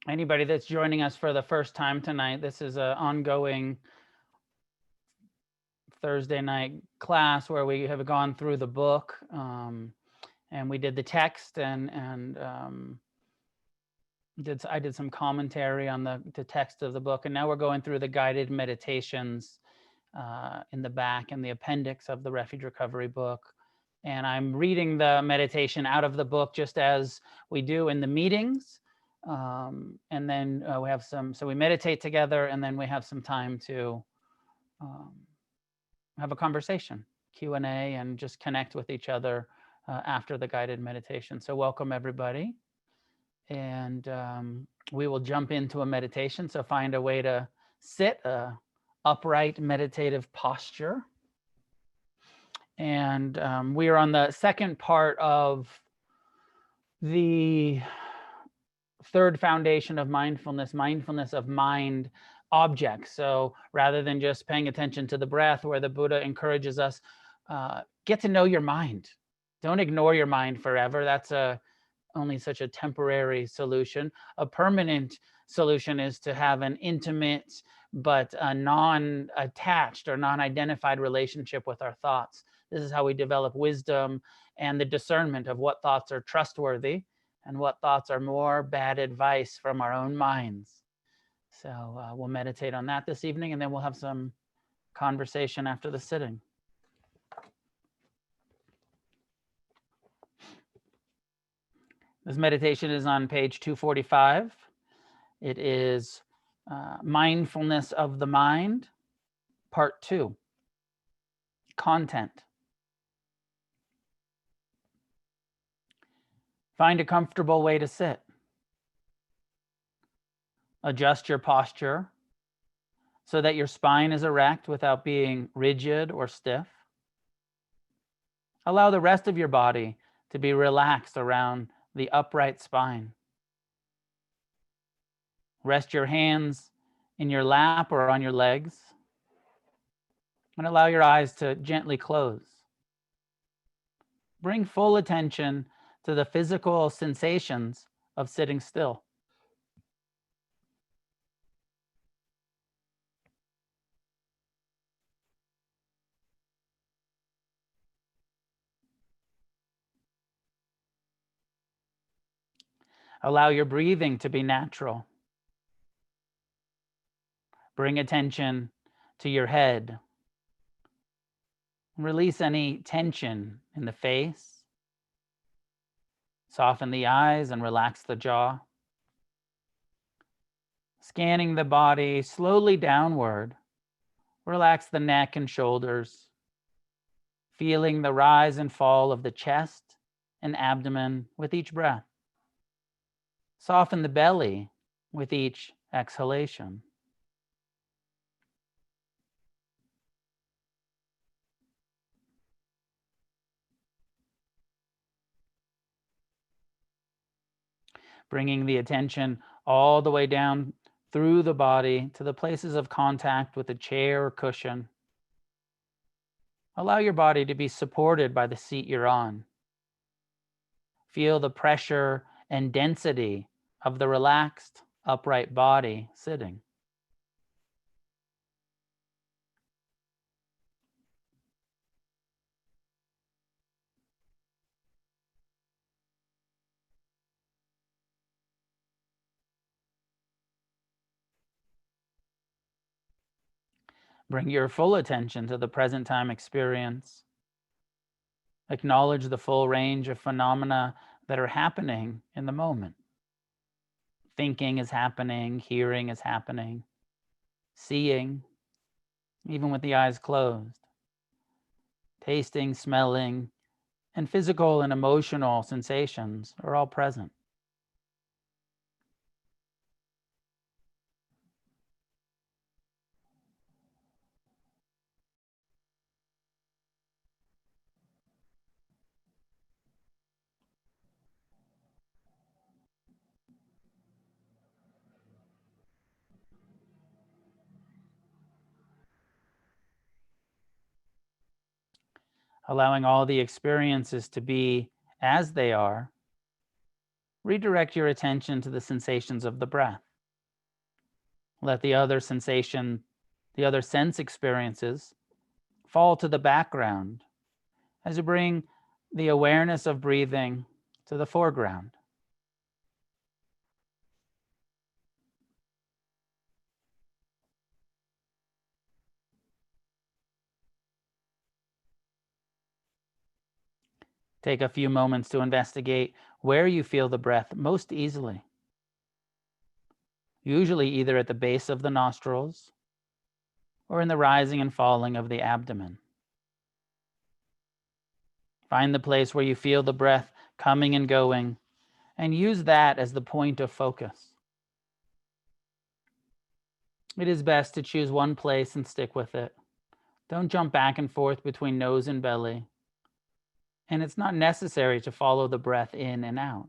Anybody that's joining us for the first time tonight, this is an ongoing Thursday night class where we have gone through the book, and we did the text and I did some commentary on the text of the book, and now we're going through the guided meditations in the back and the appendix of the Refuge Recovery book. And I'm reading the meditation out of the book just as we do in the meetings. And then we have so we meditate together, and then we have some time to have a conversation, Q&A, and just connect with each other after the guided meditation. So welcome everybody. And we will jump into a meditation. So find a way to sit, upright meditative posture. And we are on the second part of the third foundation of mindfulness of mind objects. So rather than just paying attention to the breath, where the Buddha encourages us, get to know your mind. Don't ignore your mind forever. That's only such a temporary solution. A permanent solution is to have an intimate but a non-attached or non-identified relationship with our thoughts. This is how we develop wisdom and the discernment of what thoughts are trustworthy and what thoughts are more bad advice from our own minds. So we'll meditate on that this evening, and then we'll have some conversation after the sitting. This meditation is on page 245. It is Mindfulness of the Mind, Part 2, Content. Find a comfortable way to sit. Adjust your posture so that your spine is erect without being rigid or stiff. Allow the rest of your body to be relaxed around the upright spine. Rest your hands in your lap or on your legs, and allow your eyes to gently close. Bring full attention to the physical sensations of sitting still. Allow your breathing to be natural. Bring attention to your head. Release any tension in the face. Soften the eyes and relax the jaw. Scanning the body slowly downward, relax the neck and shoulders, feeling the rise and fall of the chest and abdomen with each breath. Soften the belly with each exhalation. Bringing the attention all the way down through the body to the places of contact with the chair or cushion. Allow your body to be supported by the seat you're on. Feel the pressure and density of the relaxed, upright body sitting. Bring your full attention to the present time experience. Acknowledge the full range of phenomena that are happening in the moment. Thinking is happening, hearing is happening, seeing, even with the eyes closed. Tasting, smelling, and physical and emotional sensations are all present. Allowing all the experiences to be as they are, redirect your attention to the sensations of the breath. Let the other sense experiences fall to the background as you bring the awareness of breathing to the foreground. Take a few moments to investigate where you feel the breath most easily. Usually either at the base of the nostrils or in the rising and falling of the abdomen. Find the place where you feel the breath coming and going, and use that as the point of focus. It is best to choose one place and stick with it. Don't jump back and forth between nose and belly. And it's not necessary to follow the breath in and out.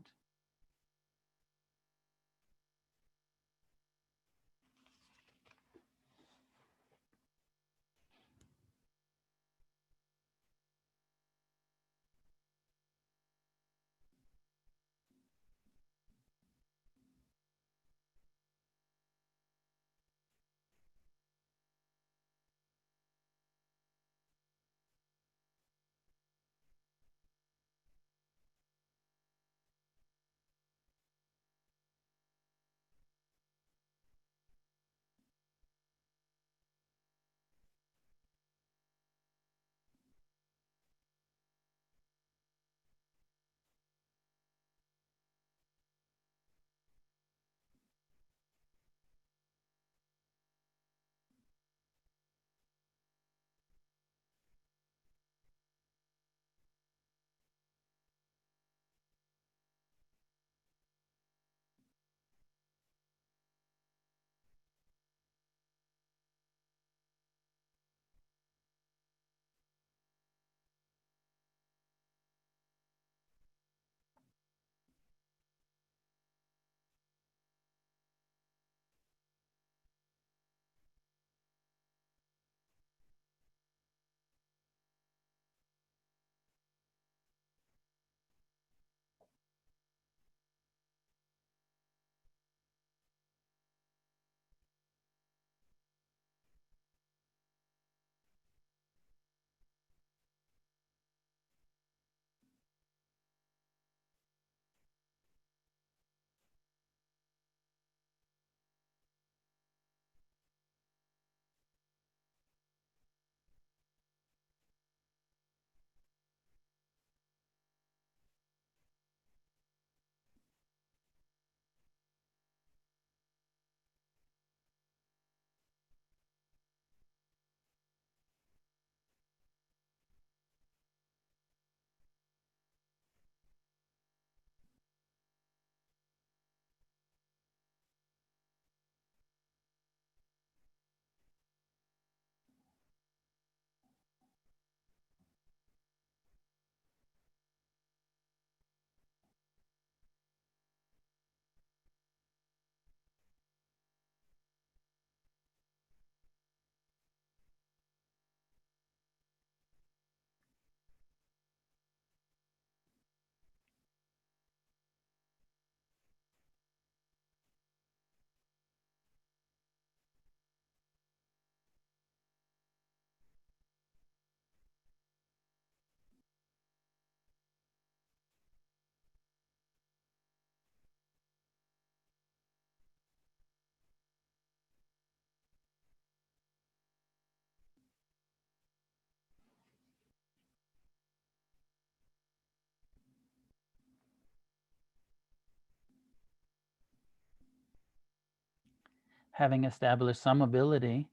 Having established some ability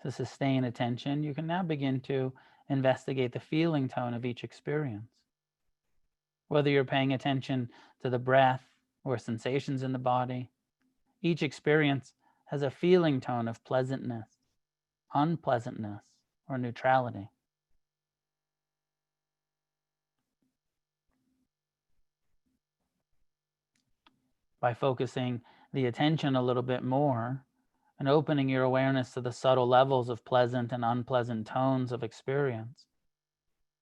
to sustain attention, you can now begin to investigate the feeling tone of each experience. Whether you're paying attention to the breath or sensations in the body, each experience has a feeling tone of pleasantness, unpleasantness, or neutrality. By focusing the attention a little bit more and opening your awareness to the subtle levels of pleasant and unpleasant tones of experience,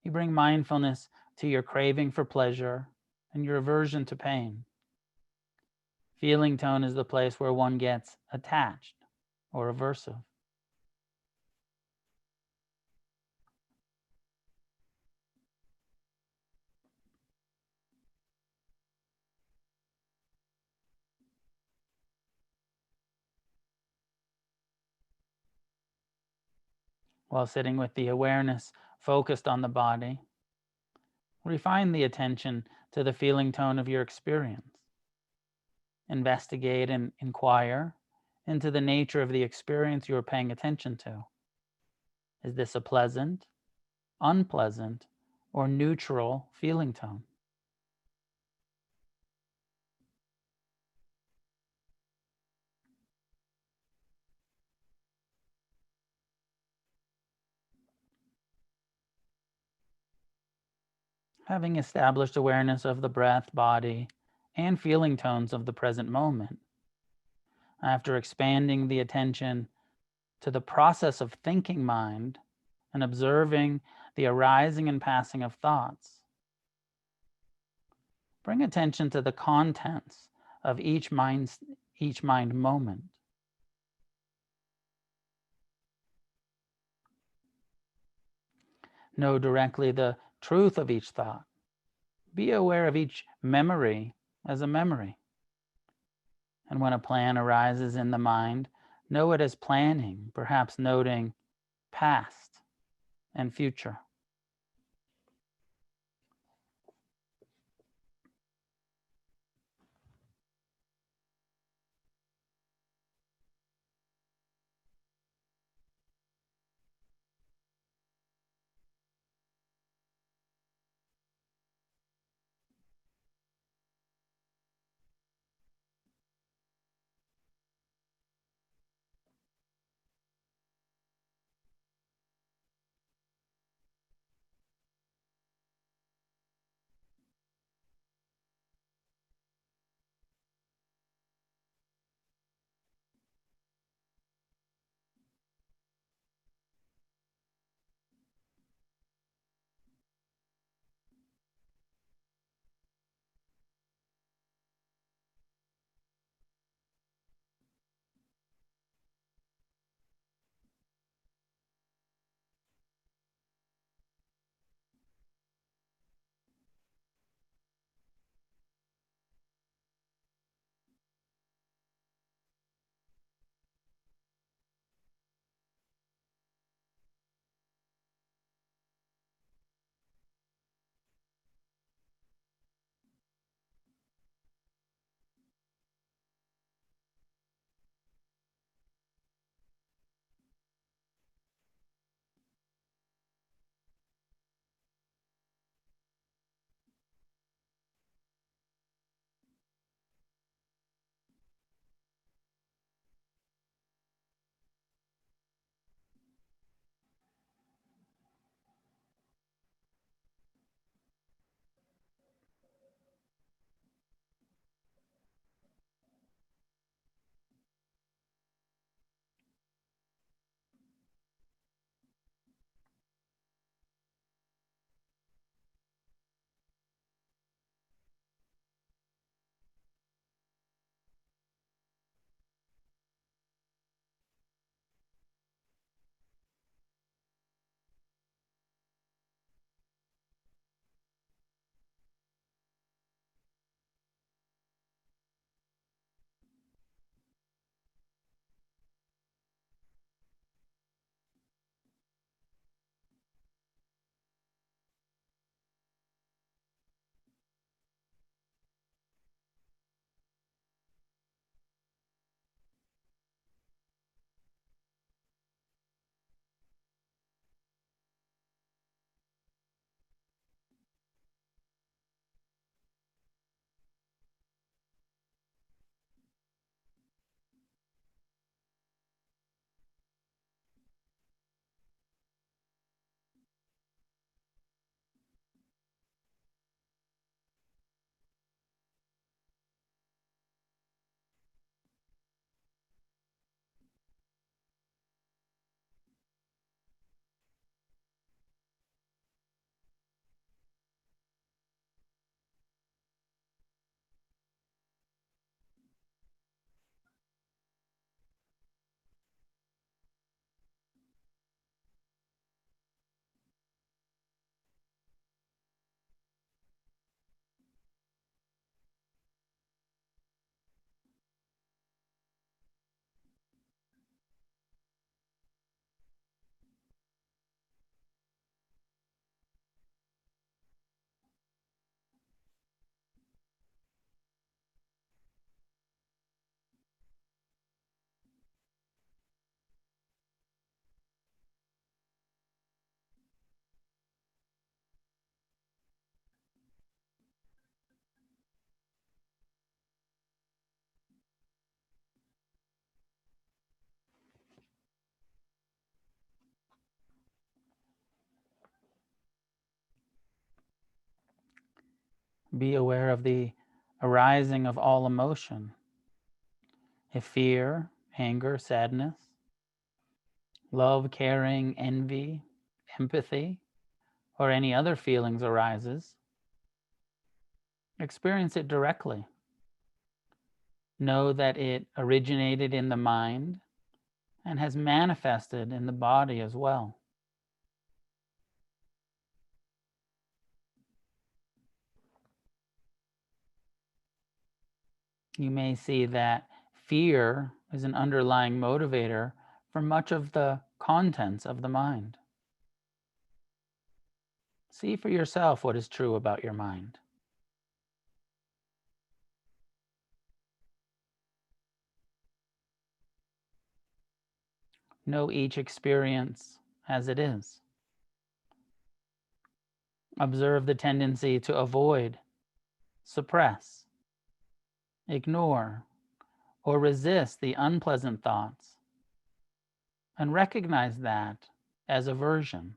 you bring mindfulness to your craving for pleasure and your aversion to pain. Feeling tone is the place where one gets attached or aversive. While sitting with the awareness focused on the body, refine the attention to the feeling tone of your experience. Investigate and inquire into the nature of the experience you are paying attention to. Is this a pleasant, unpleasant, or neutral feeling tone? Having established awareness of the breath, body, and feeling tones of the present moment, after expanding the attention to the process of thinking mind and observing the arising and passing of thoughts, bring attention to the contents of each mind moment. Know directly the truth of each thought. Be aware of each memory as a memory. And when a plan arises in the mind, know it as planning, perhaps noting past and future. Be aware of the arising of all emotion. If fear, anger, sadness, love, caring, envy, empathy, or any other feelings arises, experience it directly. Know that it originated in the mind and has manifested in the body as well. You may see that fear is an underlying motivator for much of the contents of the mind. See for yourself what is true about your mind. Know each experience as it is. Observe the tendency to avoid, suppress, ignore, or resist the unpleasant thoughts, and recognize that as aversion.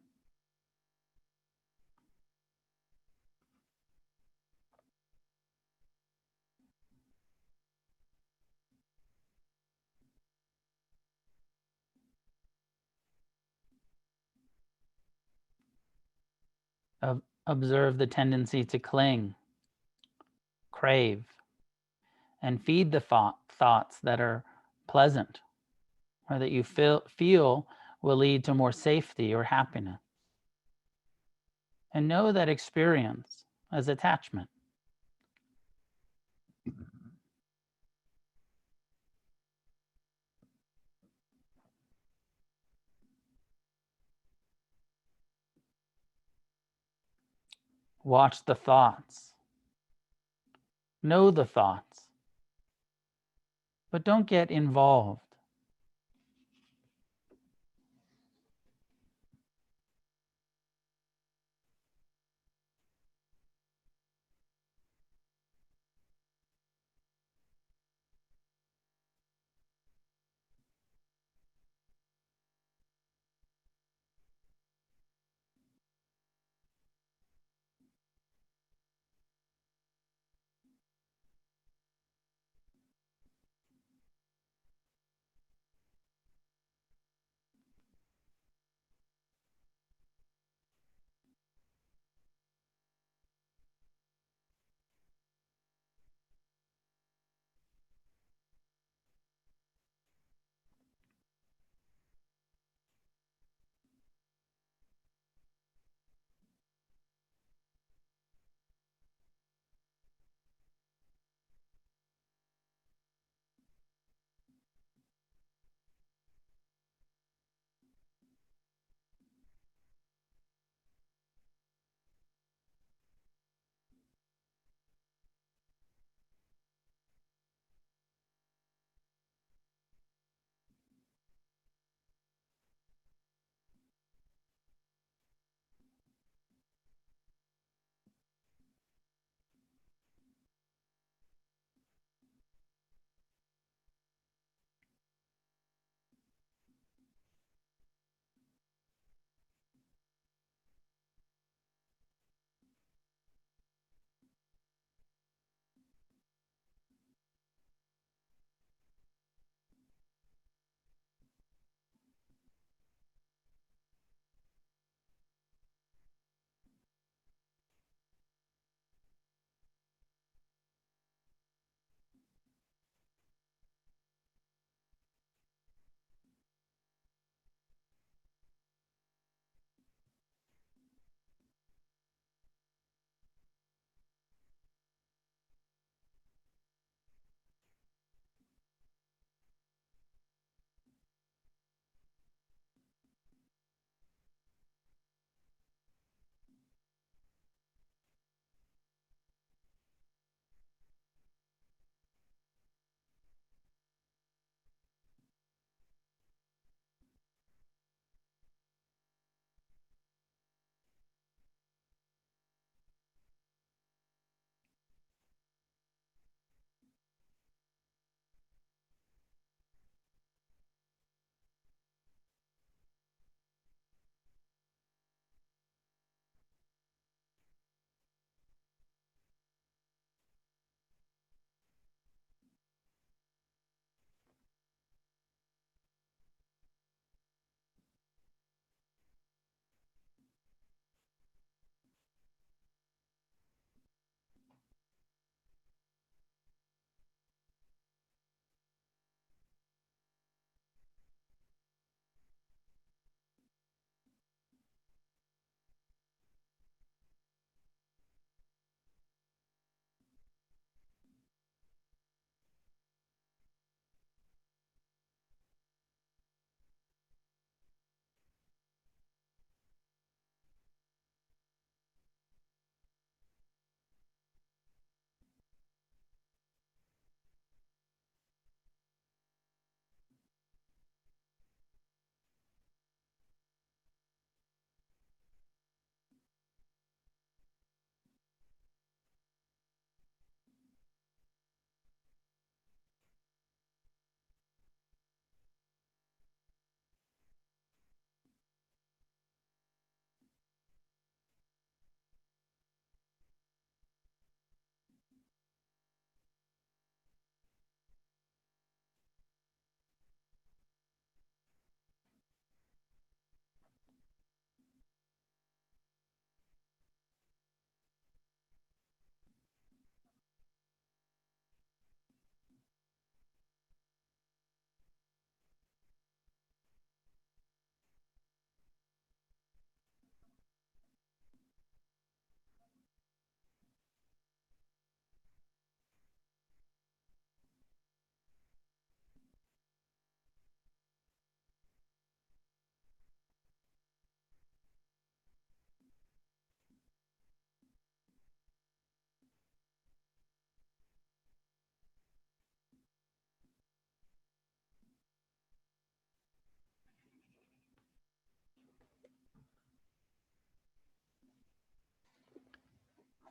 Observe the tendency to cling, crave, and feed the thoughts that are pleasant or that you feel will lead to more safety or happiness. And know that experience as attachment. Watch the thoughts. Know the thoughts. But don't get involved.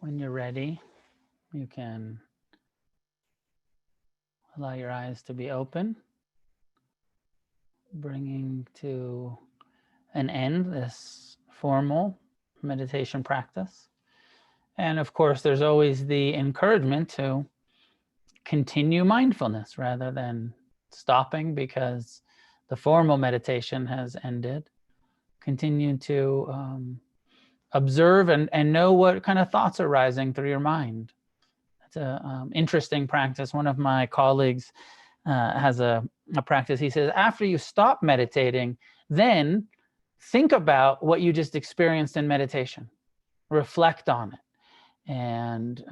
When you're ready, you can allow your eyes to be open, bringing to an end this formal meditation practice. And of course, there's always the encouragement to continue mindfulness rather than stopping because the formal meditation has ended. Continue to observe and know what kind of thoughts are rising through your mind. It's an interesting practice. One of my colleagues has a practice. He says, after you stop meditating, then think about what you just experienced in meditation. Reflect on it and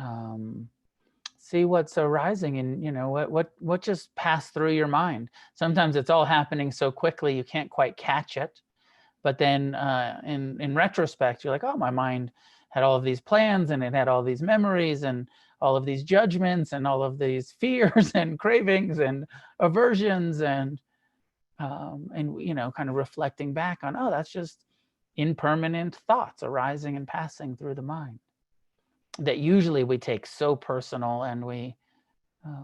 see what's arising and what just passed through your mind. Sometimes it's all happening so quickly you can't quite catch it. But then in retrospect, you're like, oh, my mind had all of these plans and it had all these memories and all of these judgments and all of these fears and cravings and aversions and kind of reflecting back on, oh, that's just impermanent thoughts arising and passing through the mind that usually we take so personal, and we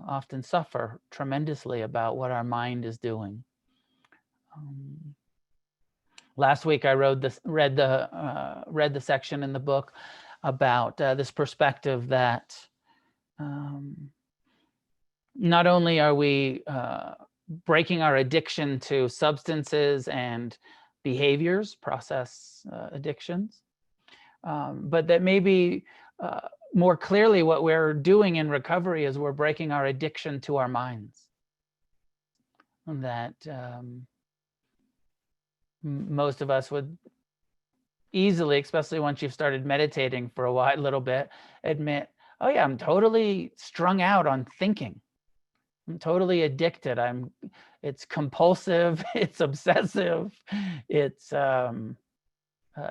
often suffer tremendously about what our mind is doing. Last week I read the section in the book about this perspective that not only are we breaking our addiction to substances and behaviors, process addictions, but that maybe more clearly what we're doing in recovery is we're breaking our addiction to our minds. And that most of us would easily, especially once you've started meditating for a little bit, admit, oh yeah, I'm totally strung out on thinking. I'm totally addicted. It's compulsive, it's obsessive, it's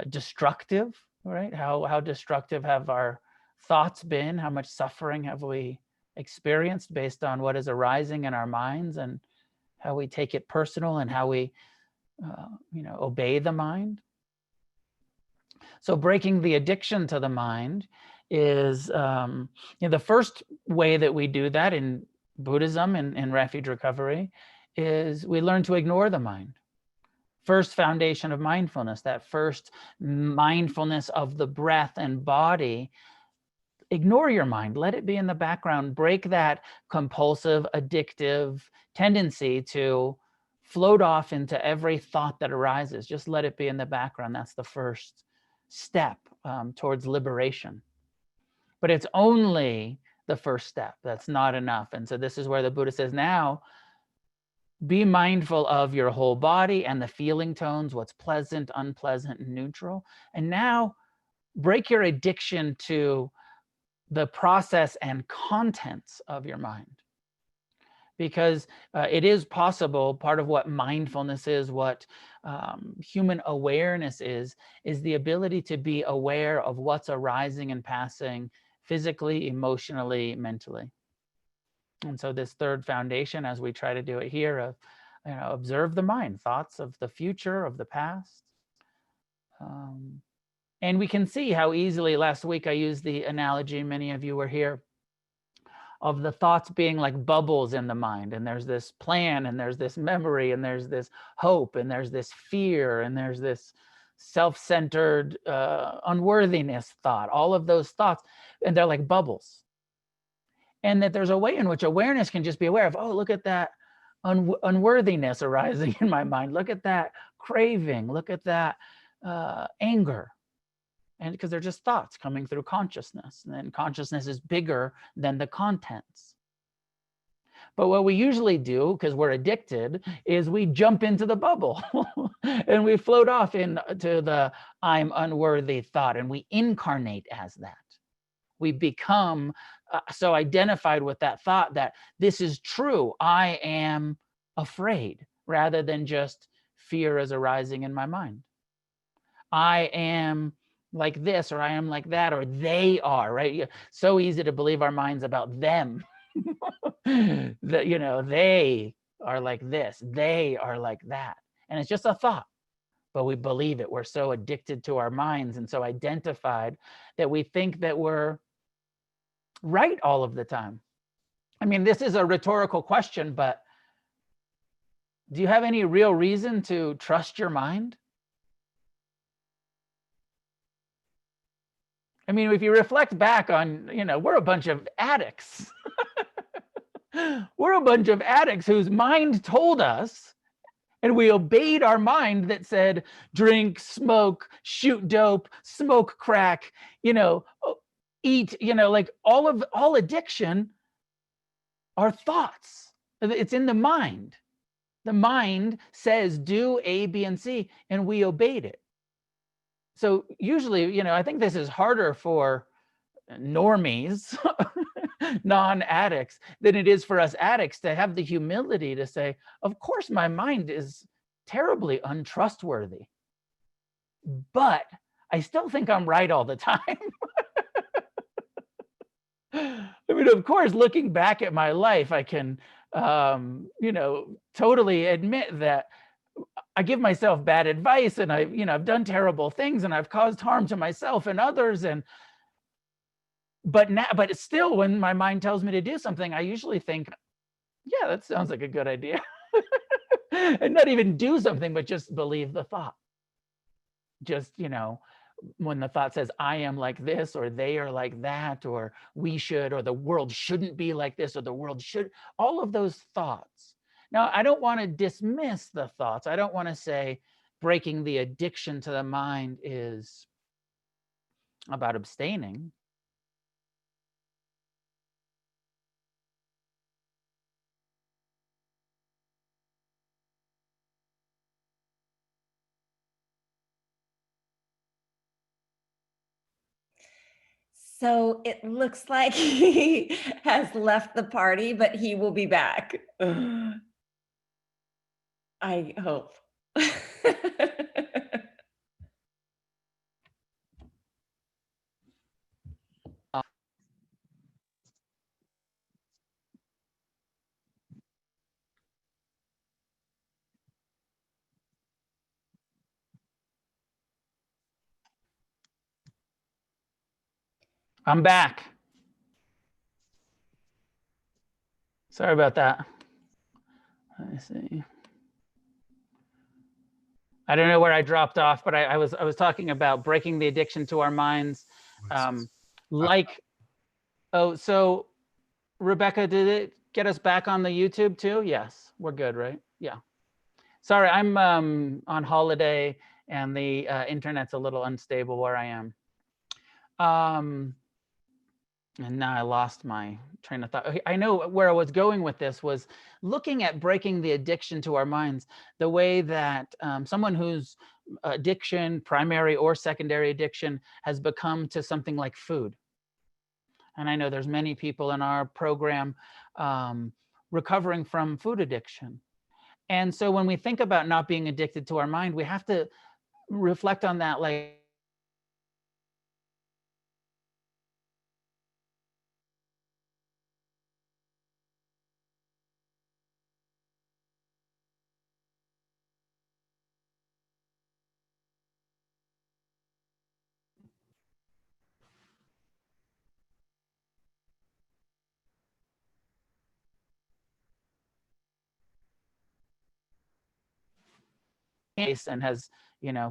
destructive, right? How destructive have our thoughts been? How much suffering have we experienced based on what is arising in our minds, and how we take it personal and how we obey the mind. So breaking the addiction to the mind is the first way that we do that in Buddhism and in Refuge Recovery is we learn to ignore the mind. First foundation of mindfulness, that first mindfulness of the breath and body. Ignore your mind, let it be in the background, break that compulsive, addictive tendency to float off into every thought that arises. Just let it be in the background. That's the first step towards liberation. But it's only the first step. That's not enough. And so this is where the Buddha says, now be mindful of your whole body and the feeling tones, what's pleasant, unpleasant, and neutral. And now break your addiction to the process and contents of your mind. Because it is possible, part of what mindfulness is, what human awareness is the ability to be aware of what's arising and passing physically, emotionally, mentally. And so this third foundation, as we try to do it here, of observe the mind, thoughts of the future, of the past. And we can see how easily, last week I used the analogy, many of you were here, of the thoughts being like bubbles in the mind. And there's this plan, and there's this memory, and there's this hope, and there's this fear, and there's this self-centered unworthiness thought, all of those thoughts, and they're like bubbles. And that there's a way in which awareness can just be aware of, oh, look at that unworthiness arising in my mind. Look at that craving. Look at that anger. And because they're just thoughts coming through consciousness. And then consciousness is bigger than the contents. But what we usually do, because we're addicted, is we jump into the bubble and we float off into the I'm unworthy thought, and we incarnate as that. We become so identified with that thought that this is true. I am afraid, rather than just fear is arising in my mind. I am like this, or I am like that, or they are, right? So easy to believe our minds about them. That, they are like this, they are like that. And it's just a thought, but we believe it. We're so addicted to our minds and so identified that we think that we're right all of the time? I mean, this is a rhetorical question, but do you have any real reason to trust your mind? I mean, if you reflect back on, we're a bunch of addicts. We're a bunch of addicts whose mind told us, and we obeyed our mind that said, drink, smoke, shoot dope, smoke crack, eat, like all addiction are thoughts. It's in the mind. The mind says do A, B, and C, and we obeyed it. So usually, I think this is harder for normies, non-addicts, than it is for us addicts to have the humility to say, of course, my mind is terribly untrustworthy, but I still think I'm right all the time. I mean, of course, looking back at my life, I can, totally admit that I give myself bad advice, and I've done terrible things, and I've caused harm to myself and others. But still, when my mind tells me to do something, I usually think, yeah, that sounds like a good idea. And not even do something, but just believe the thought. Just, when the thought says, I am like this, or they are like that, or we should, or the world shouldn't be like this, or the world should, all of those thoughts. Now, I don't want to dismiss the thoughts. I don't want to say breaking the addiction to the mind is about abstaining. So it looks like he has left the party, but he will be back. I hope. I'm back. Sorry about that. Let me see. I don't know where I dropped off, but I was talking about breaking the addiction to our minds. So Rebecca, did it get us back on the YouTube too? Yes, we're good, right? Yeah. Sorry, I'm on holiday and the internet's a little unstable where I am. And now I lost my train of thought. Okay, I know where I was going with this was looking at breaking the addiction to our minds, the way that someone whose addiction, primary or secondary addiction, has become to something like food. And I know there's many people in our program recovering from food addiction. And so when we think about not being addicted to our mind, we have to reflect on that, like, and has,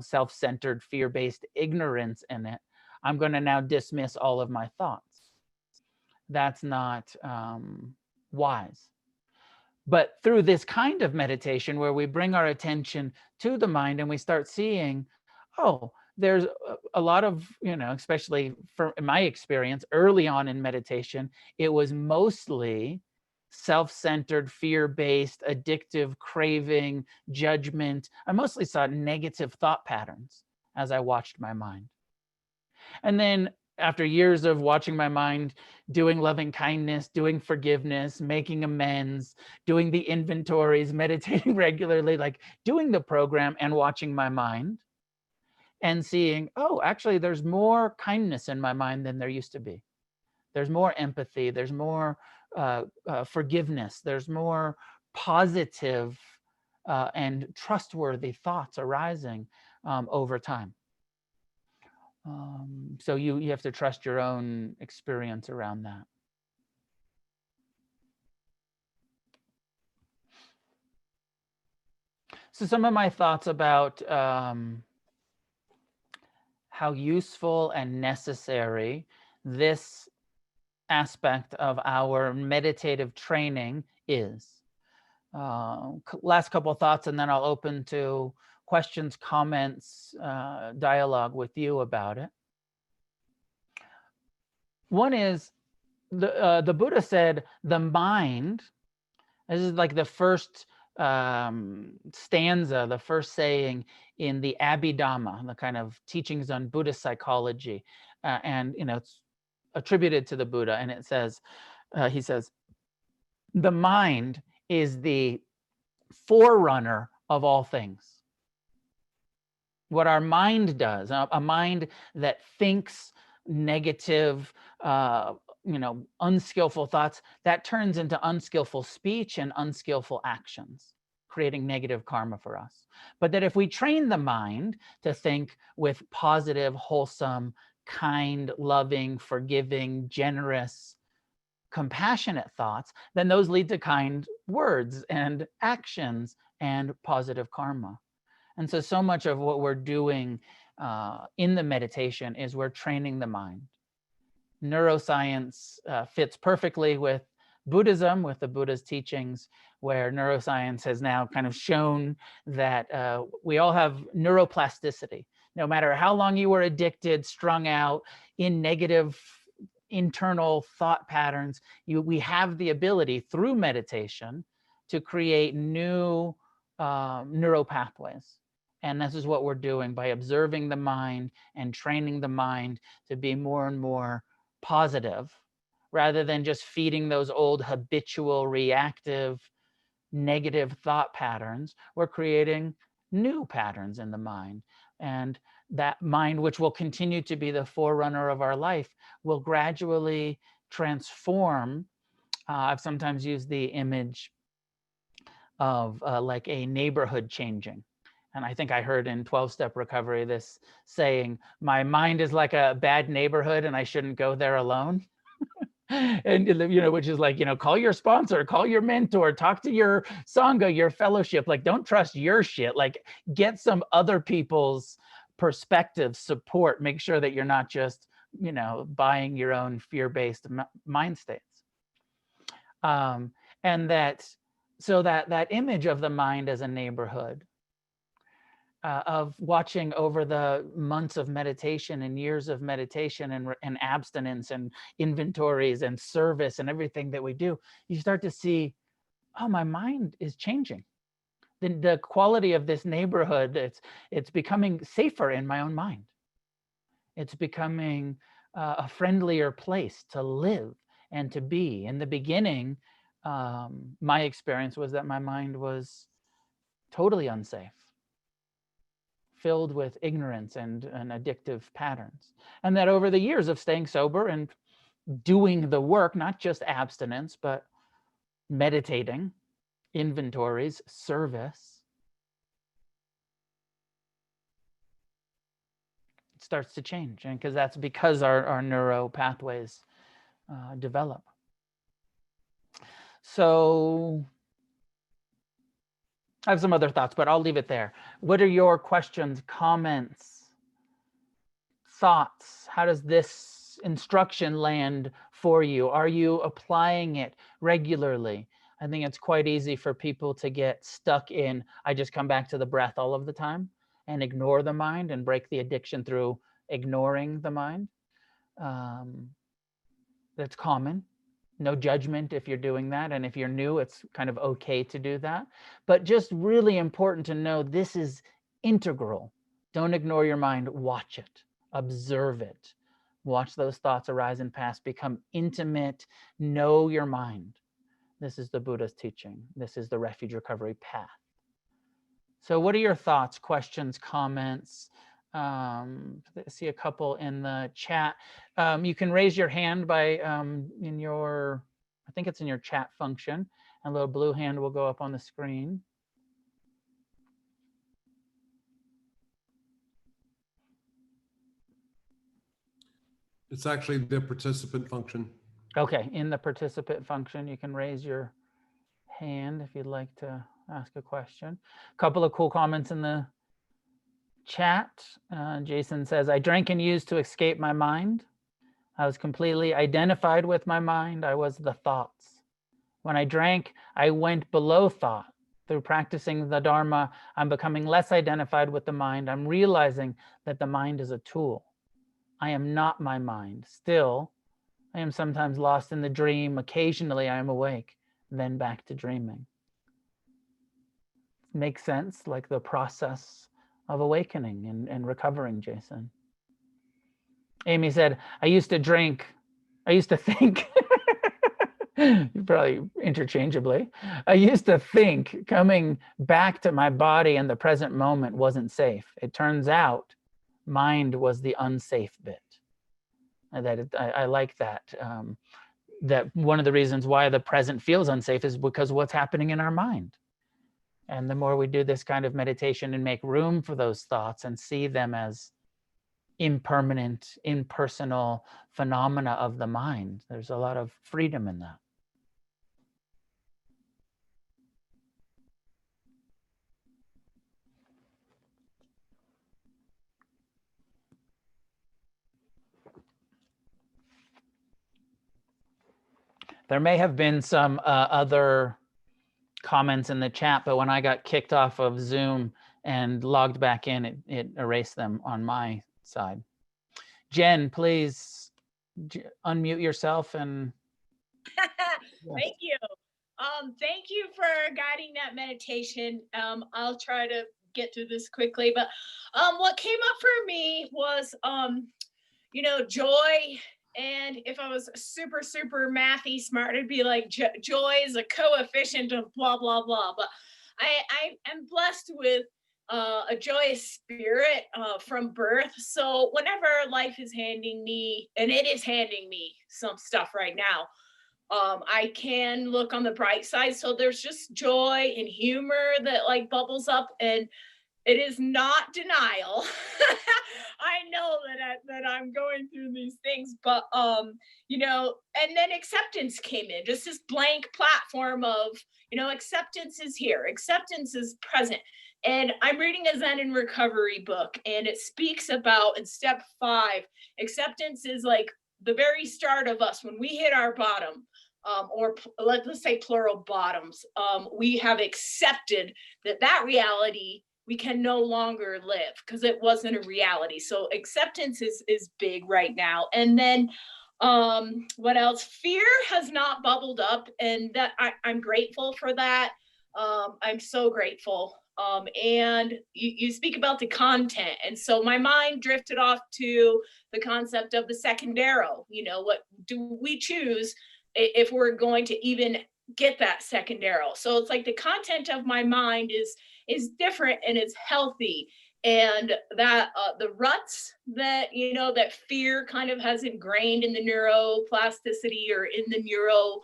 self-centered, fear-based ignorance in it, I'm going to now dismiss all of my thoughts. That's not wise. But through this kind of meditation where we bring our attention to the mind and we start seeing, oh, there's a lot of, especially in my experience early on in meditation, it was mostly self-centered, fear-based, addictive, craving, judgment. I mostly saw negative thought patterns as I watched my mind. And then after years of watching my mind, doing loving kindness, doing forgiveness, making amends, doing the inventories, meditating regularly, like doing the program and watching my mind and seeing, oh, actually, there's more kindness in my mind than there used to be. There's more empathy. There's more forgiveness. There's more positive and trustworthy thoughts arising over time. So you have to trust your own experience around that. So some of my thoughts about how useful and necessary this aspect of our meditative training is. Last couple of thoughts, and then I'll open to questions, comments, dialogue with you about it. One is the Buddha said the mind. This is like the first stanza, the first saying in the Abhidhamma, the kind of teachings on Buddhist psychology, and it's attributed to the Buddha, and it says, he says, the mind is the forerunner of all things. What our mind does, a mind that thinks negative, unskillful thoughts, that turns into unskillful speech and unskillful actions, creating negative karma for us. But that if we train the mind to think with positive, wholesome, kind, loving, forgiving, generous, compassionate thoughts, then those lead to kind words and actions and positive karma. And so much of what we're doing in the meditation is we're training the mind. Neuroscience fits perfectly with Buddhism, with the Buddha's teachings, where neuroscience has now kind of shown that we all have neuroplasticity. No matter how long you were addicted, strung out, in negative internal thought patterns, we have the ability through meditation to create new neural pathways. And this is what we're doing by observing the mind and training the mind to be more and more positive, rather than just feeding those old habitual, reactive, negative thought patterns. We're creating new patterns in the mind. And that mind, which will continue to be the forerunner of our life, will gradually transform. I've sometimes used the image of like a neighborhood changing. And I think I heard in 12-step recovery this saying, my mind is like a bad neighborhood and I shouldn't go there alone. And which is like, call your sponsor, call your mentor, talk to your sangha, your fellowship. Like, don't trust your shit. Like, get some other people's perspective, support. Make sure that you're not just buying your own fear-based mind states. And that image of the mind as a neighborhood, of watching over the months of meditation and years of meditation and abstinence and inventories and service and everything that we do, you start to see, oh, my mind is changing. The quality of this neighborhood, it's becoming safer in my own mind. It's becoming a friendlier place to live and to be. In the beginning, my experience was that my mind was totally unsafe, filled with ignorance and addictive patterns. And that over the years of staying sober and doing the work, not just abstinence, but meditating, inventories, service, it starts to change. And that's because our neuro pathways develop. So I have some other thoughts, but I'll leave it there. What are your questions, comments, thoughts? How does this instruction land for you? Are you applying it regularly? I think it's quite easy for people to get stuck in, I just come back to the breath all of the time and ignore the mind and break the addiction through ignoring the mind. That's common. No judgment if you're doing that. And if you're new, it's kind of okay to do that. But just really important to know this is integral. Don't ignore your mind. Watch it. Observe it. Watch those thoughts arise and pass. Become intimate. Know your mind. This is the Buddha's teaching. This is the Refuge Recovery path. So what are your thoughts, questions, comments? I see a couple in the chat. You can raise your hand by in your, I think it's in your chat function. A little blue hand will go up on the screen. It's actually the participant function. Okay, in the participant function, you can raise your hand if you'd like to ask a question. A couple of cool comments in the chat. Jason says, I drank and used to escape my mind. I was completely identified with my mind. I was the thoughts. When I drank, I went below thought. Through practicing the Dharma, I'm becoming less identified with the mind. I'm realizing that the mind is a tool. I am not my mind. Still, I am sometimes lost in the dream. Occasionally, I am awake, then back to dreaming. Makes sense, like the process of awakening and recovering, Jason. Amy said, I used to think, probably interchangeably, I used to think coming back to my body in the present moment wasn't safe. It turns out mind was the unsafe bit. I like that. That one of the reasons why the present feels unsafe is because what's happening in our mind. And the more we do this kind of meditation and make room for those thoughts and see them as impermanent, impersonal phenomena of the mind, there's a lot of freedom in that. There may have been some other comments in the chat, but when I got kicked off of Zoom and logged back in, it erased them on my side. Jen, please unmute yourself and. Thank you. Thank you for guiding that meditation. I'll try to get through this quickly, but what came up for me was, joy. And if I was super, super mathy smart, it'd be like joy is a coefficient of blah, blah, blah. But I am blessed with a joyous spirit from birth. So whenever life is handing me, and it is handing me some stuff right now, I can look on the bright side. So there's just joy and humor that like bubbles up, and it is not denial. I know that I'm going through these things, but and then acceptance came in, just this blank platform of, acceptance is here, acceptance is present. And I'm reading a Zen and Recovery book, and it speaks about in step 5, acceptance is like the very start of us when we hit our bottom. Let's say plural bottoms, we have accepted that reality we can no longer live because it wasn't a reality. So acceptance is big right now. And then what else? Fear has not bubbled up, and that I'm grateful for that. I'm so grateful. And you speak about the content. And so my mind drifted off to the concept of the second arrow. What do we choose if we're going to even get that second arrow? So it's like the content of my mind is different and it's healthy. And that the ruts that, that fear kind of has ingrained in the neuroplasticity or in the neuro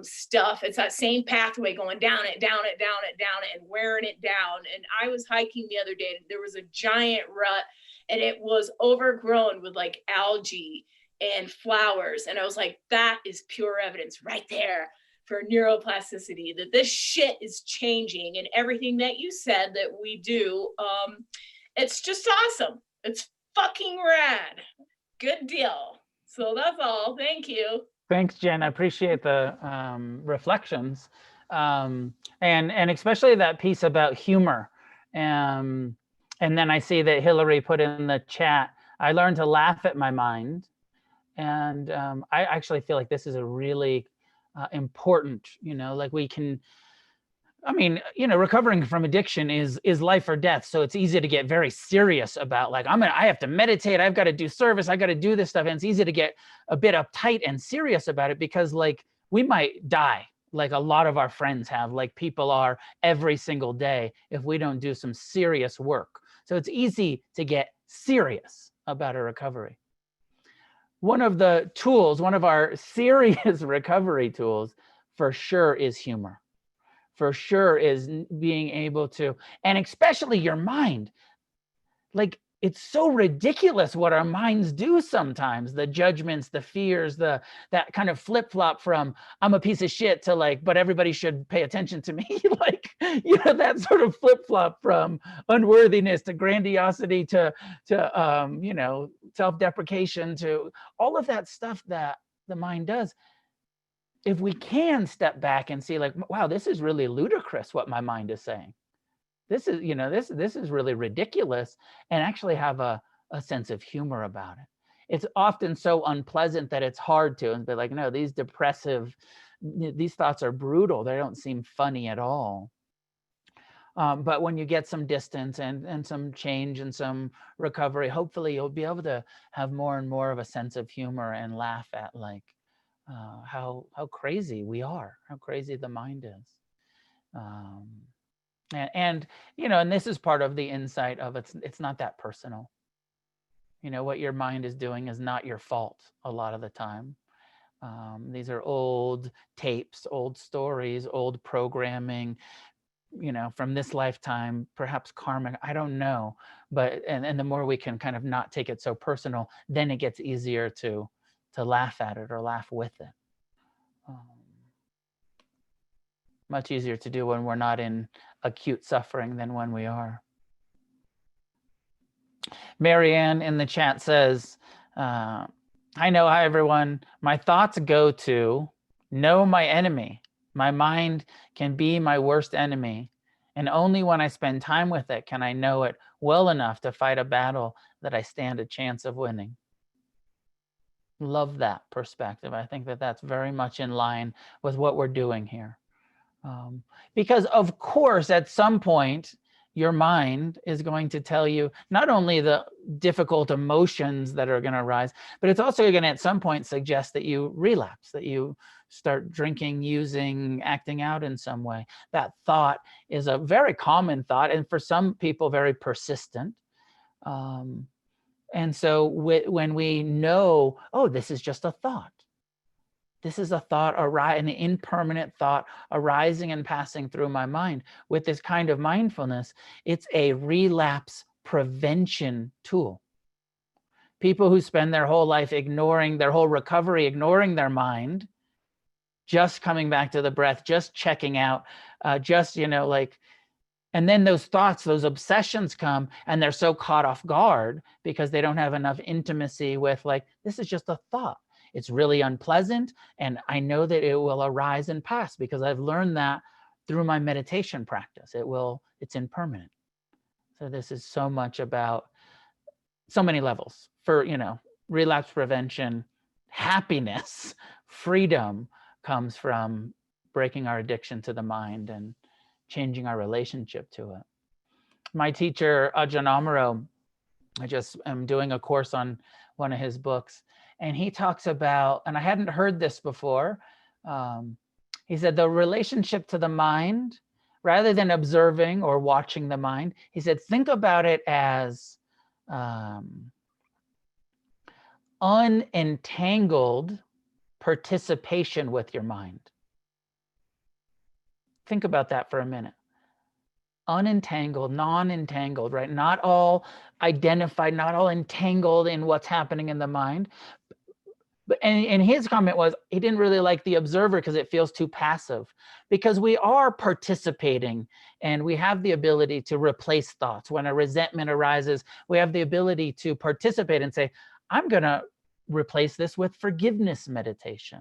stuff, it's that same pathway going down it, and wearing it down. And I was hiking the other day, and there was a giant rut, and it was overgrown with like algae and flowers. And I was like, that is pure evidence right there for neuroplasticity, that this shit is changing. And everything that you said that we do, it's just awesome. It's fucking rad. Good deal. So that's all. Thank you. Thanks, Jen. I appreciate the reflections, and especially that piece about humor. And then I see that Hillary put in the chat, I learned to laugh at my mind. And I actually feel like this is a really important, like we can, recovering from addiction is life or death. So it's easy to get very serious about like, I have to meditate. I've got to do service. I got to do this stuff. And it's easy to get a bit uptight and serious about it because like we might die. Like a lot of our friends have, like people are every single day if we don't do some serious work. So it's easy to get serious about a recovery. One of the tools, one of our serious recovery tools for sure is humor. For sure is being able to, and especially your mind. Like it's so ridiculous what our minds do sometimes, the judgments, the fears, that kind of flip-flop from I'm a piece of shit to like, but everybody should pay attention to me. Like, that sort of flip-flop from unworthiness to grandiosity to self-deprecation, to all of that stuff that the mind does. If we can step back and see like, wow, this is really ludicrous what my mind is saying. This is, this is really ridiculous, and actually have a sense of humor about it. It's often so unpleasant that it's hard to, and be like, no, these thoughts are brutal. They don't seem funny at all. But when you get some distance and some change and some recovery, hopefully you'll be able to have more and more of a sense of humor and laugh at like how crazy we are, how crazy the mind is. And this is part of the insight of it's not that personal. What your mind is doing is not your fault a lot of the time. These are old tapes, old stories, old programming, from this lifetime, perhaps karmic, I don't know. But and the more we can kind of not take it so personal, then it gets easier to laugh at it or laugh with it. Much easier to do when we're not in acute suffering than when we are. Marianne in the chat says, I know, hi everyone. My thoughts go to know my enemy. My mind can be my worst enemy. And only when I spend time with it can I know it well enough to fight a battle that I stand a chance of winning. Love that perspective. I think that that's very much in line with what we're doing here. Because of course, at some point, your mind is going to tell you not only the difficult emotions that are going to arise, but it's also going to at some point suggest that you relapse, that you start drinking, using, acting out in some way. That thought is a very common thought, and for some people, very persistent. And so when we know, oh, this is just a thought. This is a thought, an impermanent thought arising and passing through my mind. With this kind of mindfulness, it's a relapse prevention tool. People who spend their whole life ignoring their whole recovery, ignoring their mind, just coming back to the breath, just checking out, and then those thoughts, those obsessions come, and they're so caught off guard because they don't have enough intimacy with like, this is just a thought. It's really unpleasant, and I know that it will arise and pass because I've learned that through my meditation practice. It's impermanent. So this is so much about so many levels for, relapse prevention. Happiness, freedom comes from breaking our addiction to the mind and changing our relationship to it. My teacher, Ajahn Amaro, I just am doing a course on one of his books, and he talks about, and I hadn't heard this before, he said the relationship to the mind, rather than observing or watching the mind, he said, think about it as unentangled participation with your mind. Think about that for a minute. Unentangled, non-entangled, right? Not all identified, not all entangled in what's happening in the mind. But and his comment was he didn't really like the observer because it feels too passive, because we are participating and we have the ability to replace thoughts. When a resentment arises, we have the ability to participate and say, I'm going to replace this with forgiveness meditation.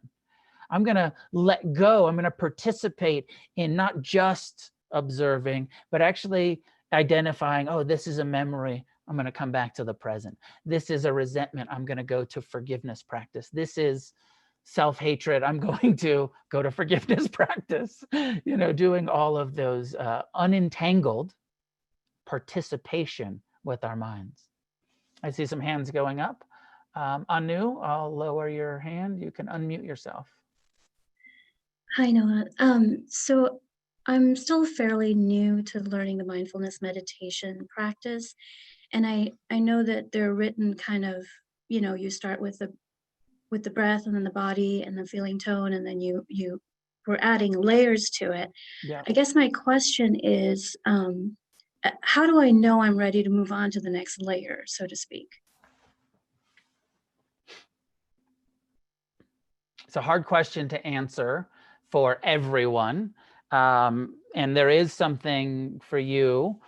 I'm going to let go. I'm going to participate in not just observing, but actually identifying, oh, this is a memory. I'm going to come back to the present. This is a resentment. I'm going to go to forgiveness practice. This is self-hatred. I'm going to go to forgiveness practice. Doing all of those unentangled participation with our minds. I see some hands going up. Anu, I'll lower your hand. You can unmute yourself. Hi, Noah. So I'm still fairly new to learning the mindfulness meditation practice. And I know that they're written kind of, you start with the breath and then the body and the feeling tone, and then we're adding layers to it. Yeah. I guess my question is, how do I know I'm ready to move on to the next layer, so to speak? It's a hard question to answer for everyone. And there is something for you.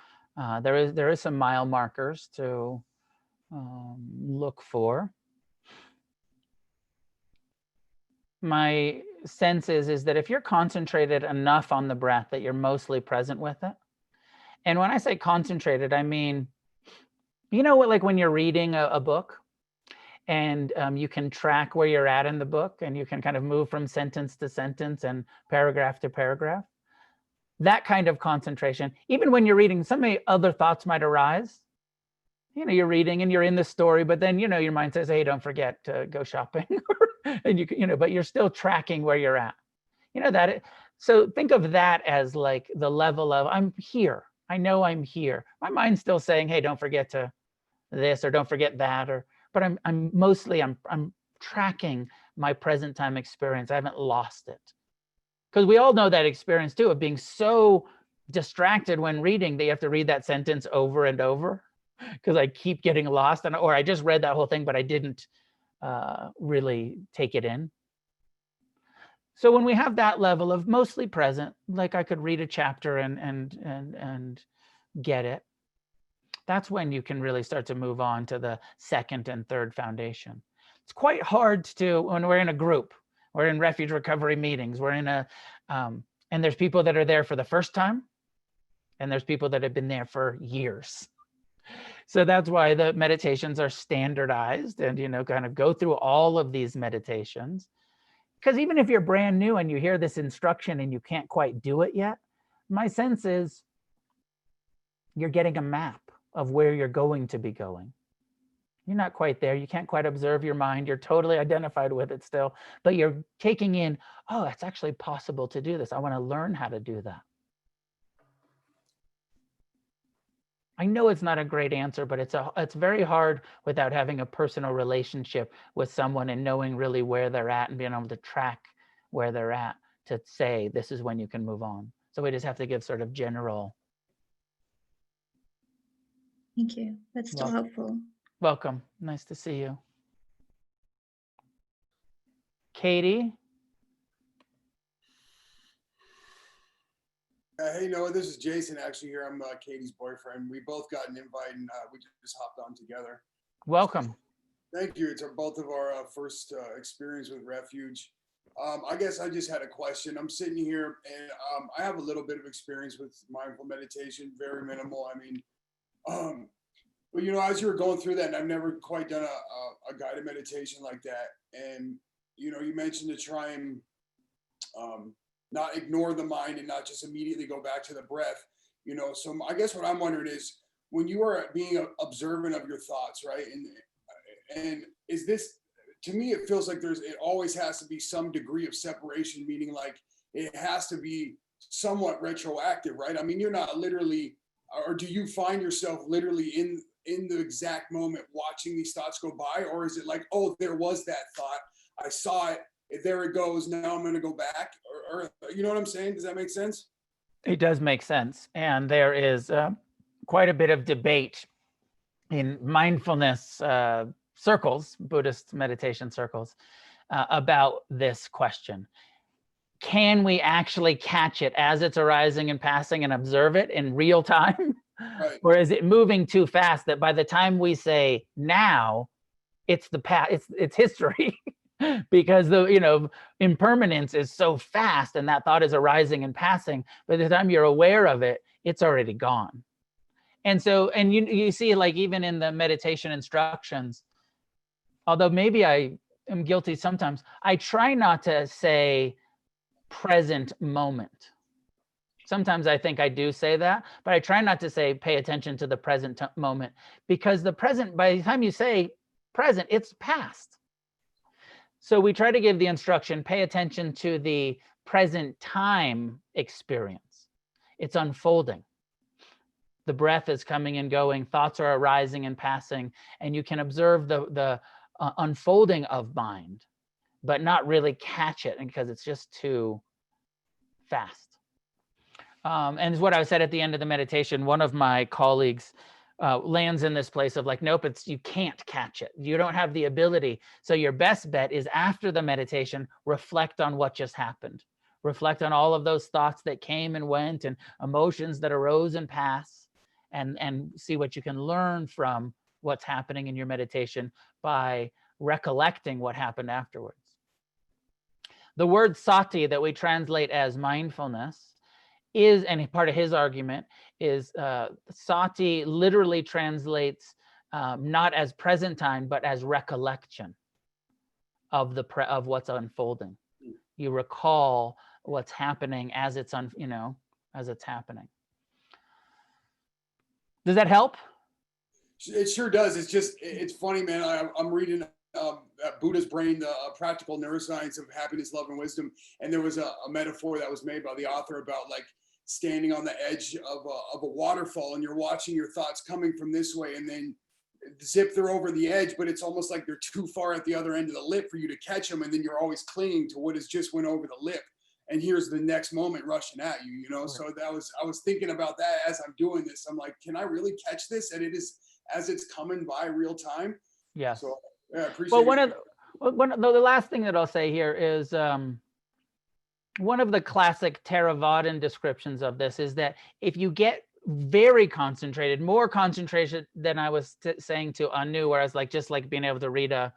There is some mile markers to look for. My sense is that if you're concentrated enough on the breath that you're mostly present with it. And when I say concentrated, I mean, you know what, like when you're reading a book and you can track where you're at in the book and you can kind of move from sentence to sentence and paragraph to paragraph. That kind of concentration, even when you're reading, so many other thoughts might arise. You know, you're reading and you're in the story, but then, you know, your mind says, hey, don't forget to go shopping. And you know, but you're still tracking where you're at. You know, so think of that as like the level of I'm here. I know I'm here. My mind's still saying, hey, don't forget to this or don't forget that, but I'm mostly tracking my present time experience. I haven't lost it. Because we all know that experience too, of being so distracted when reading that you have to read that sentence over and over because I keep getting lost, or I just read that whole thing, but I didn't really take it in. So when we have that level of mostly present, like I could read a chapter and get it, that's when you can really start to move on to the second and third foundation. It's quite hard to, when we're in a group, we're in Refuge Recovery meetings, we're in and there's people that are there for the first time, and there's people that have been there for years. So that's why the meditations are standardized and, you know, kind of go through all of these meditations. Because even if you're brand new and you hear this instruction and you can't quite do it yet, my sense is you're getting a map of where you're going to be going. You're not quite there. You can't quite observe your mind. You're totally identified with it still, but you're taking in, oh, it's actually possible to do this. I want to learn how to do that. I know it's not a great answer, but it's very hard without having a personal relationship with someone and knowing really where they're at and being able to track where they're at to say, this is when you can move on. So we just have to give sort of general. Thank you. That's still helpful. Welcome. Nice to see you. Katie. Hey, Noah, this is Jason actually here. I'm Katie's boyfriend. We both got an invite and we just hopped on together. Welcome. Thank you. It's both of our first experience with Refuge. I guess I just had a question. I'm sitting here and I have a little bit of experience with mindful meditation, very minimal. I mean, but you know, as you were going through that, and I've never quite done a guided meditation like that. And, you know, you mentioned to try and not ignore the mind and not just immediately go back to the breath, you know. So I guess what I'm wondering is when you are being observant of your thoughts, right? And is this, to me, it feels like it always has to be some degree of separation, meaning like it has to be somewhat retroactive, right? I mean, you're not literally, or do you find yourself literally in the exact moment watching these thoughts go by? Or is it like, oh, there was that thought, I saw it, there it goes, now I'm going to go back, or you know what I'm saying? Does that make sense? It does make sense. And there is quite a bit of debate in mindfulness circles, Buddhist meditation circles, about this question. Can we actually catch it as it's arising and passing and observe it in real time? Right. Or is it moving too fast that by the time we say now, it's the past, it's history? Because the, you know, impermanence is so fast and that thought is arising and passing. By the time you're aware of it, it's already gone. And so, and you see, like even in the meditation instructions, although maybe I am guilty sometimes, I try not to say present moment. Sometimes I think I do say that, but I try not to say pay attention to the present moment, because the present, by the time you say present, it's past. So we try to give the instruction, pay attention to the present time experience. It's unfolding. The breath is coming and going, thoughts are arising and passing, and you can observe the unfolding of mind, but not really catch it because it's just too fast. And it's what I said at the end of the meditation. One of my colleagues lands in this place of like, nope, you can't catch it. You don't have the ability. So your best bet is after the meditation, reflect on what just happened. Reflect on all of those thoughts that came and went and emotions that arose and pass, and see what you can learn from what's happening in your meditation by recollecting what happened afterwards. The word sati that we translate as mindfulness is, and part of his argument is sati literally translates not as present time, but as recollection of of what's unfolding. You recall what's happening as it's as it's happening. Does that help? It sure does. It's funny, man. I'm reading Buddha's Brain, the practical neuroscience of happiness, love, and wisdom. And there was a metaphor that was made by the author about like standing on the edge of a waterfall, and you're watching your thoughts coming from this way, and then zip, they're over the edge, but it's almost like they're too far at the other end of the lip for you to catch them. And then you're always clinging to what has just went over the lip. And here's the next moment rushing at you, you know? Right. So I was thinking about that as I'm doing this. I'm like, can I really catch this? And it is as it's coming by real time. Yeah. So yeah, I appreciate well, the last thing that I'll say here is one of the classic Theravadan descriptions of this is that if you get very concentrated, more concentration than I was saying to Anu, where I was like, just like being able to read a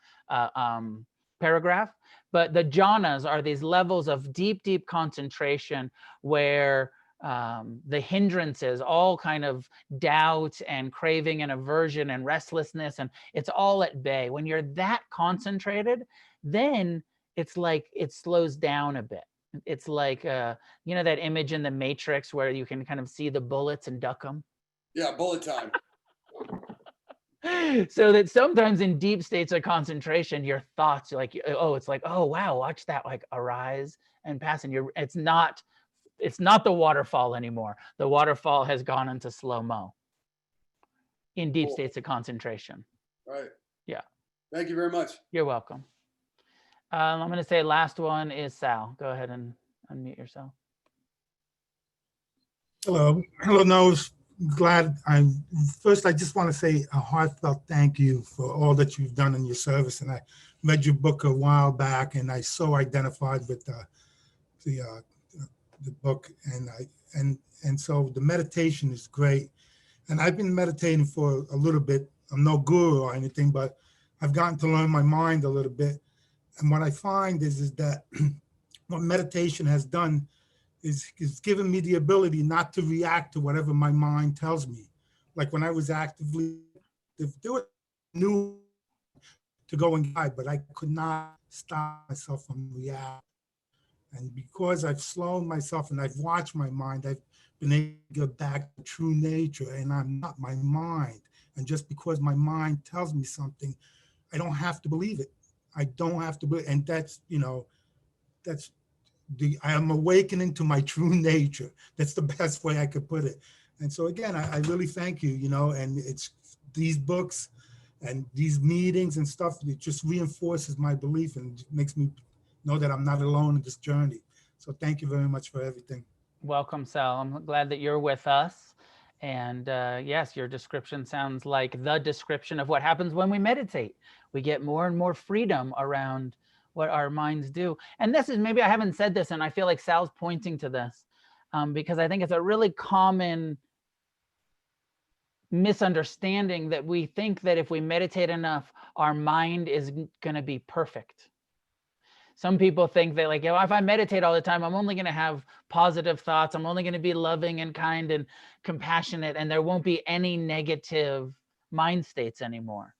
paragraph, but the jhanas are these levels of deep, deep concentration where the hindrances, all kind of doubt and craving and aversion and restlessness, and it's all at bay. When you're that concentrated, then it's like it slows down a bit. It's like, you know, that image in the Matrix where you can kind of see the bullets and duck them. Yeah, bullet time. So that sometimes in deep states of concentration, your thoughts, like, oh, it's like, oh, wow, watch that like arise and pass. And it's not the waterfall anymore. The waterfall has gone into slow-mo in deep states of concentration. Right. Yeah. Thank you very much. You're welcome. I'm going to say last one is Sal. Go ahead and unmute yourself. Hello, Nose. Glad first, I just want to say a heartfelt thank you for all that you've done in your service. And I read your book a while back, and I so identified with the book, and so the meditation is great. And I've been meditating for a little bit. I'm no guru or anything, but I've gotten to learn my mind a little bit. And what I find is that what meditation has done is given me the ability not to react to whatever my mind tells me. Like when I was actively, there was new to go and guide, but I could not stop myself from reacting. And because I've slowed myself and I've watched my mind, I've been able to get back to true nature, and I'm not my mind. And just because my mind tells me something, I don't have to believe it. I don't have to believe, and that's, you know, I am awakening to my true nature. That's the best way I could put it. And so again, I really thank you, you know, and it's these books and these meetings and stuff, it just reinforces my belief and makes me know that I'm not alone in this journey. So thank you very much for everything. Welcome, Sal. I'm glad that you're with us. And yes, your description sounds like the description of what happens when we meditate. We get more and more freedom around what our minds do. And this is, maybe I haven't said this, and I feel like Sal's pointing to this because I think it's a really common misunderstanding that we think that if we meditate enough, our mind is going to be perfect. Some people think that like, you know, if I meditate all the time, I'm only going to have positive thoughts. I'm only going to be loving and kind and compassionate, and there won't be any negative mind states anymore.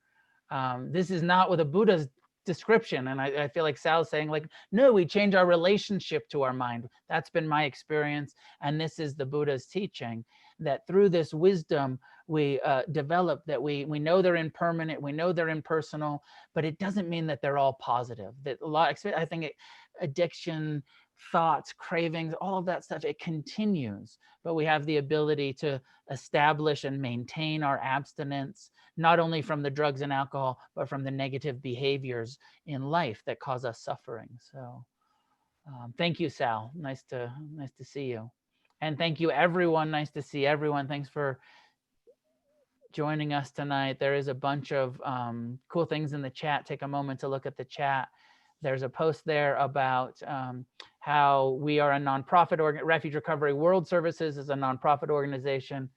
This is not what the Buddha's description. And I feel like Sal's saying like, no, we change our relationship to our mind. That's been my experience. And this is the Buddha's teaching, that through this wisdom, we develop that we know they're impermanent, we know they're impersonal, but it doesn't mean that they're all positive. That a lot, I think addiction, thoughts, cravings, all of that stuff, it continues, but we have the ability to establish and maintain our abstinence, not only from the drugs and alcohol, but from the negative behaviors in life that cause us suffering. So thank you, Sal. Nice to see you. And thank you, everyone. Nice to see everyone. Thanks for joining us tonight. There is a bunch of cool things in the chat. Take a moment to look at the chat. There's a post there about how we are a nonprofit Refuge Recovery World Services is a nonprofit organization.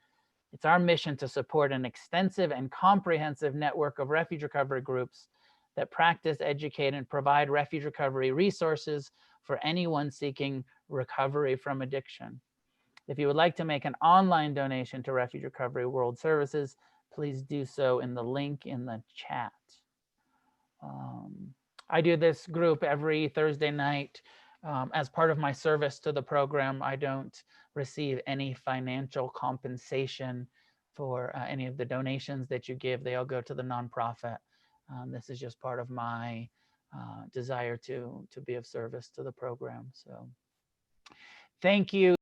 It's our mission to support an extensive and comprehensive network of refuge recovery groups that practice, educate, and provide refuge recovery resources for anyone seeking recovery from addiction. If you would like to make an online donation to Refuge Recovery World Services, please do so in the link in the chat. I do this group every Thursday night as part of my service to the program. I don't receive any financial compensation for any of the donations that you give. They all go to the nonprofit. This is just part of my desire to be of service to the program. So thank you.